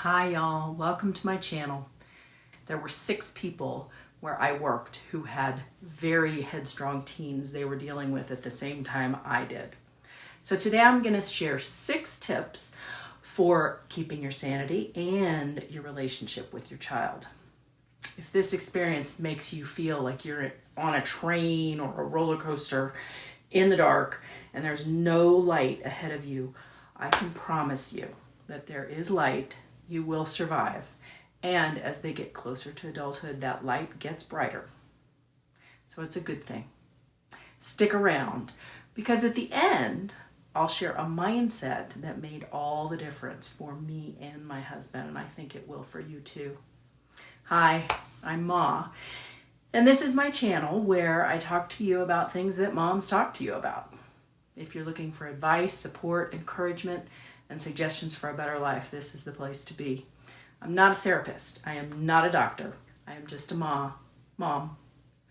Hi y'all, welcome to my channel. There were 6 people where I worked who had very headstrong teens they were dealing with at the same time I did. So today I'm going to share 6 tips for keeping your sanity and your relationship with your child. If this experience makes you feel like you're on a train or a roller coaster in the dark and there's no light ahead of you, I can promise you that there is light. You will survive. And as they get closer to adulthood, that light gets brighter. So it's a good thing. Stick around, because at the end, I'll share a mindset that made all the difference for me and my husband, and I think it will for you too. Hi, I'm Ma, and this is my channel where I talk to you about things that moms talk to you about. If you're looking for advice, support, encouragement, and suggestions for a better life, this is the place to be. I'm not a therapist. I am not a doctor. I am just a mom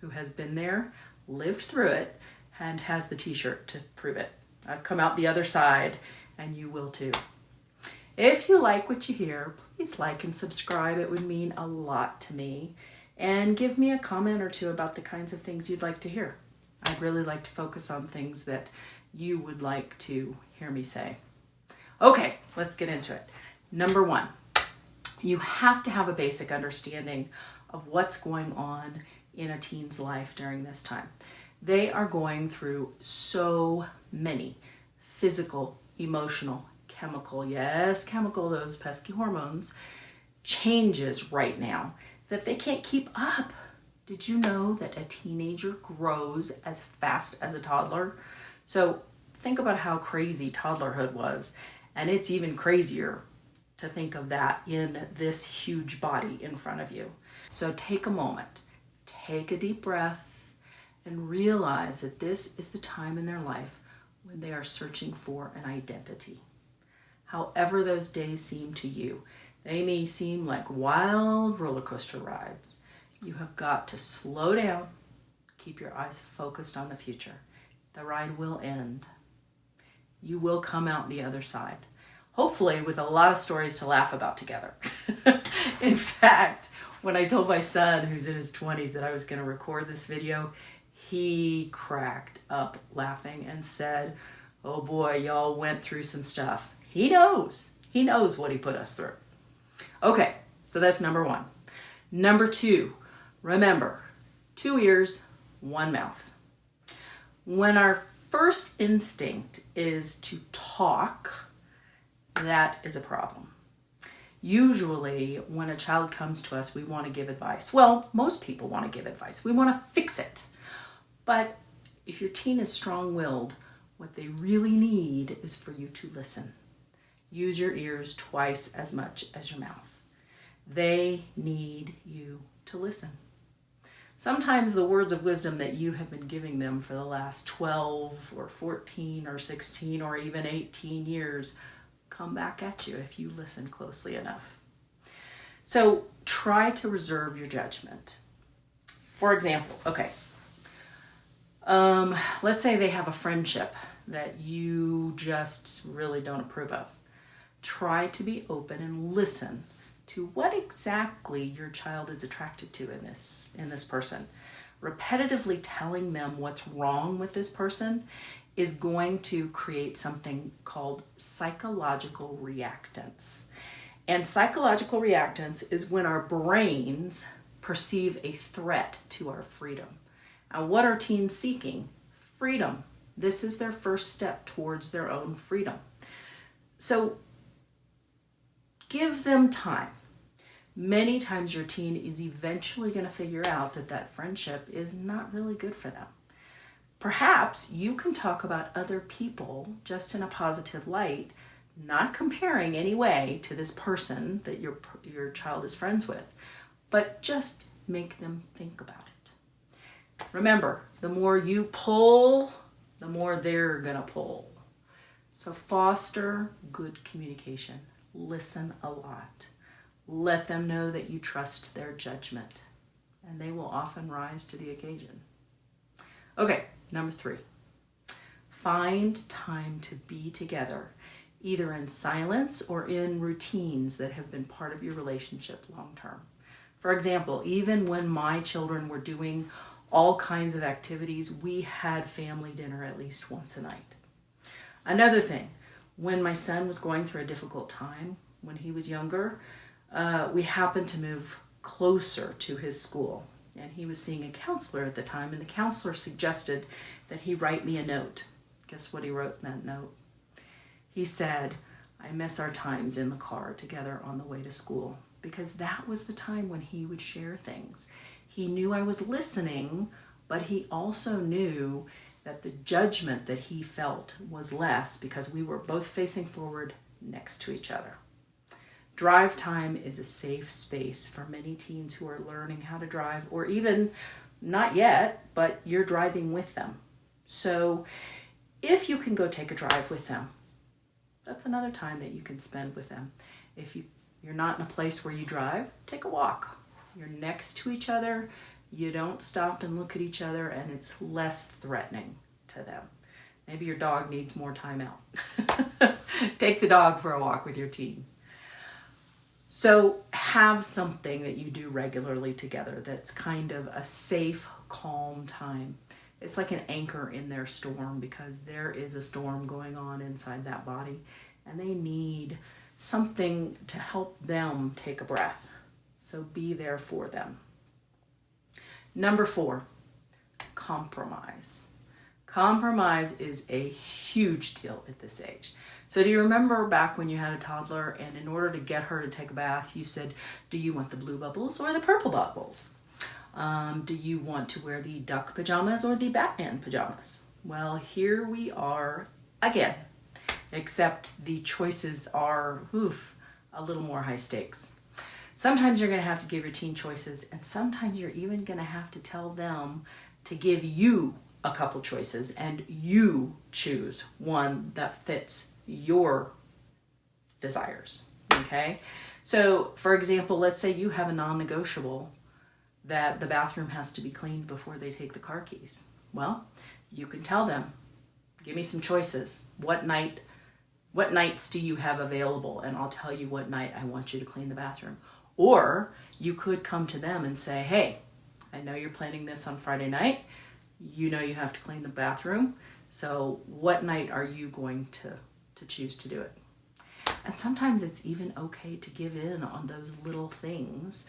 who has been there, lived through it, and has the t-shirt to prove it. I've come out the other side, and you will too. If you like what you hear, please like and subscribe. It would mean a lot to me. And give me a comment or two about the kinds of things you'd like to hear. I'd really like to focus on things that you would like to hear me say. Okay, let's get into it. Number 1, you have to have a basic understanding of what's going on in a teen's life during this time. They are going through so many physical, emotional, chemical, those pesky hormones, changes right now that they can't keep up. Did you know that a teenager grows as fast as a toddler? So think about how crazy toddlerhood was. And it's even crazier to think of that in this huge body in front of you. So take a moment, take a deep breath, and realize that this is the time in their life when they are searching for an identity. However those days seem to you, they may seem like wild roller coaster rides. You have got to slow down, keep your eyes focused on the future. The ride will end. You will come out the other side, hopefully with a lot of stories to laugh about together. In fact, when I told my son, who's in his 20s, that I was going to record this video, he cracked up laughing and said, "Oh boy, y'all went through some stuff." He knows what he put us through. Okay, so that's number 1. Number 2, remember, 2 ears, 1 mouth. When our first instinct is to talk, that is a problem. Usually, when a child comes to us, we want to give advice. Well, most people want to give advice. We want to fix it. But if your teen is strong-willed, what they really need is for you to listen. Use your ears twice as much as your mouth. They need you to listen. Sometimes the words of wisdom that you have been giving them for the last 12 or 14 or 16 or even 18 years come back at you if you listen closely enough. So try to reserve your judgment. For example, let's say they have a friendship that you just really don't approve of. Try to be open and listen to what exactly your child is attracted to in this person. Repetitively telling them what's wrong with this person is going to create something called psychological reactance. And psychological reactance is when our brains perceive a threat to our freedom. And what are teens seeking? Freedom. This is their first step towards their own freedom. So give them time. Many times your teen is eventually going to figure out that friendship is not really good for them. Perhaps you can talk about other people just in a positive light, not comparing any way to this person that your child is friends with, but just make them think about it. Remember, the more you pull, the more they're going to pull. So foster good communication. Listen a lot. Let them know that you trust their judgment, and they will often rise to the occasion. Okay, number 3. Find time to be together either in silence or in routines that have been part of your relationship long term. For example, even when my children were doing all kinds of activities, we had family dinner at least once a night. Another thing, when my son was going through a difficult time when he was younger, we happened to move closer to his school. And he was seeing a counselor at the time, and the counselor suggested that he write me a note. Guess what he wrote in that note? He said, "I miss our times in the car together on the way to school," because that was the time when he would share things. He knew I was listening, but he also knew that the judgment that he felt was less because we were both facing forward next to each other. Drive time is a safe space for many teens who are learning how to drive, or even not yet, but you're driving with them. So if you can go take a drive with them, that's another time that you can spend with them. If you're not in a place where you drive, take a walk. You're next to each other. You don't stop and look at each other, and it's less threatening to them. Maybe your dog needs more time out. Take the dog for a walk with your teen. So have something that you do regularly together that's kind of a safe, calm time. It's like an anchor in their storm, because there is a storm going on inside that body, and they need something to help them take a breath. So be there for them. Number 4, compromise. Compromise is a huge deal at this age. So do you remember back when you had a toddler, and in order to get her to take a bath, you said, do you want the blue bubbles or the purple bubbles? Do you want to wear the duck pajamas or the Batman pajamas? Well, here we are again, except the choices are a little more high stakes. Sometimes you're going to have to give your teen choices, and sometimes you're even going to have to tell them to give you a couple choices, and you choose one that fits your desires, okay? So, for example, let's say you have a non-negotiable that the bathroom has to be cleaned before they take the car keys. Well, you can tell them, give me some choices. What nights do you have available? And I'll tell you what night I want you to clean the bathroom. Or you could come to them and say, hey, I know you're planning this on Friday night. You know you have to clean the bathroom. So what night are you going to choose to do it? And sometimes it's even okay to give in on those little things.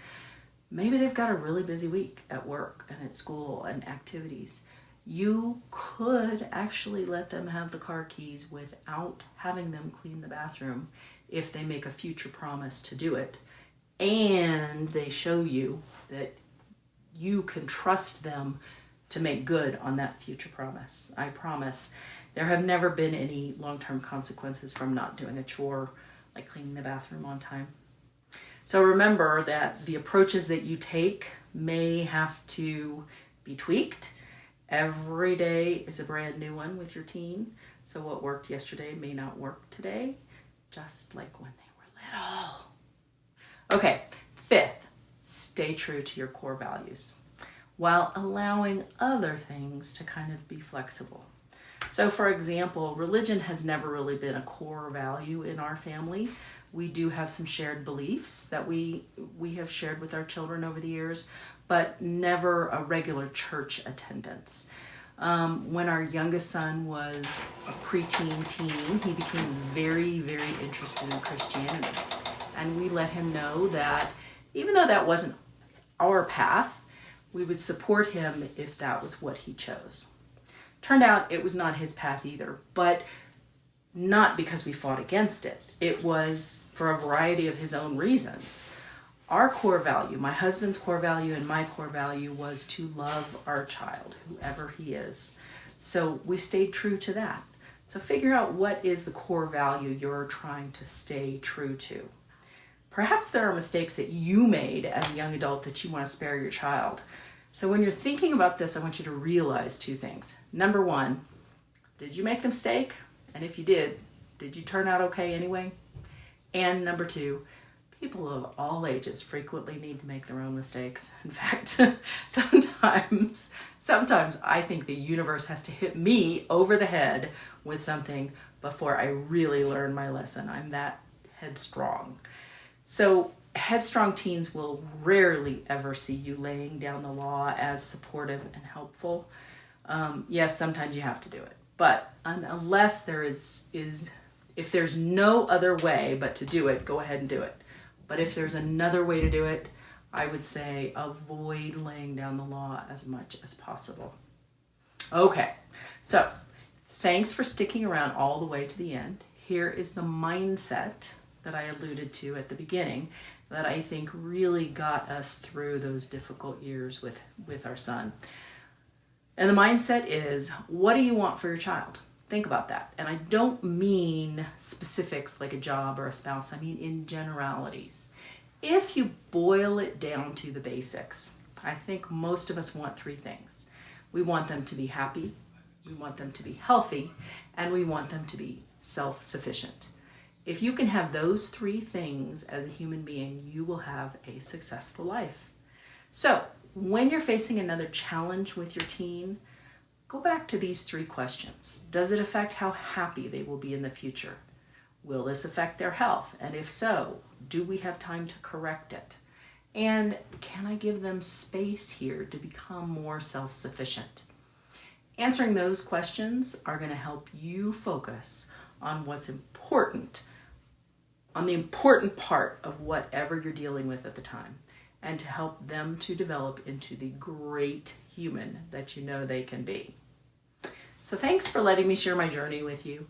Maybe they've got a really busy week at work and at school and activities. You could actually let them have the car keys without having them clean the bathroom if they make a future promise to do it, and they show you that you can trust them to make good on that future promise. I promise there have never been any long-term consequences from not doing a chore like cleaning the bathroom on time. So remember that the approaches that you take may have to be tweaked. Every day is a brand new one with your teen. So what worked yesterday may not work today, just like when they were little. Okay, 5th, stay true to your core values while allowing other things to kind of be flexible. So for example, religion has never really been a core value in our family. We do have some shared beliefs that we have shared with our children over the years, but never a regular church attendance. When our youngest son was a preteen teen, he became very, very interested in Christianity. And we let him know that even though that wasn't our path, we would support him if that was what he chose. Turned out it was not his path either, but not because we fought against it. It was for a variety of his own reasons. Our core value, my husband's core value and my core value, was to love our child, whoever he is. So we stayed true to that. So figure out what is the core value you're trying to stay true to. Perhaps there are mistakes that you made as a young adult that you want to spare your child. So when you're thinking about this, I want you to realize 2 things. Number 1, did you make the mistake? And if you did you turn out okay anyway? And number 2, people of all ages frequently need to make their own mistakes. In fact, sometimes I think the universe has to hit me over the head with something before I really learned my lesson. I'm that headstrong. So headstrong teens will rarely ever see you laying down the law as supportive and helpful. Yes, sometimes you have to do it, but unless there is if there's no other way but to do it, go ahead and do it. But if there's another way to do it, I would say avoid laying down the law as much as possible. Okay, so thanks for sticking around all the way to the end. Here is the mindset that I alluded to at the beginning that I think really got us through those difficult years with our son. And the mindset is, what do you want for your child? Think about that. And I don't mean specifics like a job or a spouse. I mean in generalities. If you boil it down to the basics, I think most of us want three things. We want them to be happy, we want them to be healthy, and we want them to be self-sufficient. If you can have those three things as a human being, you will have a successful life. So, when you're facing another challenge with your teen, go back to these three questions. Does it affect how happy they will be in the future? Will this affect their health? And if so, do we have time to correct it? And can I give them space here to become more self-sufficient? Answering those questions are going to help you focus on what's important, on the important part of whatever you're dealing with at the time, and to help them to develop into the great human that you know they can be. So thanks for letting me share my journey with you.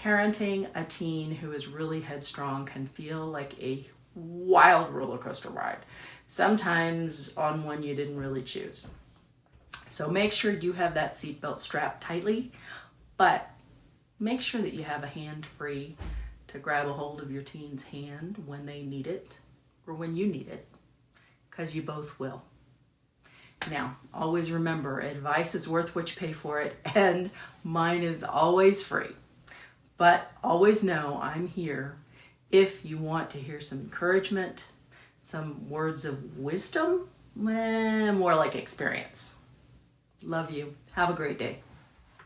Parenting a teen who is really headstrong can feel like a wild roller coaster ride, sometimes on one you didn't really choose. So make sure you have that seatbelt strapped tightly, but make sure that you have a hand free to grab a hold of your teen's hand when they need it or when you need it, because you both will. Now, always remember, advice is worth what you pay for it, and mine is always free. But always know I'm here if you want to hear some encouragement, some words of wisdom, more like experience. Love you. Have a great day.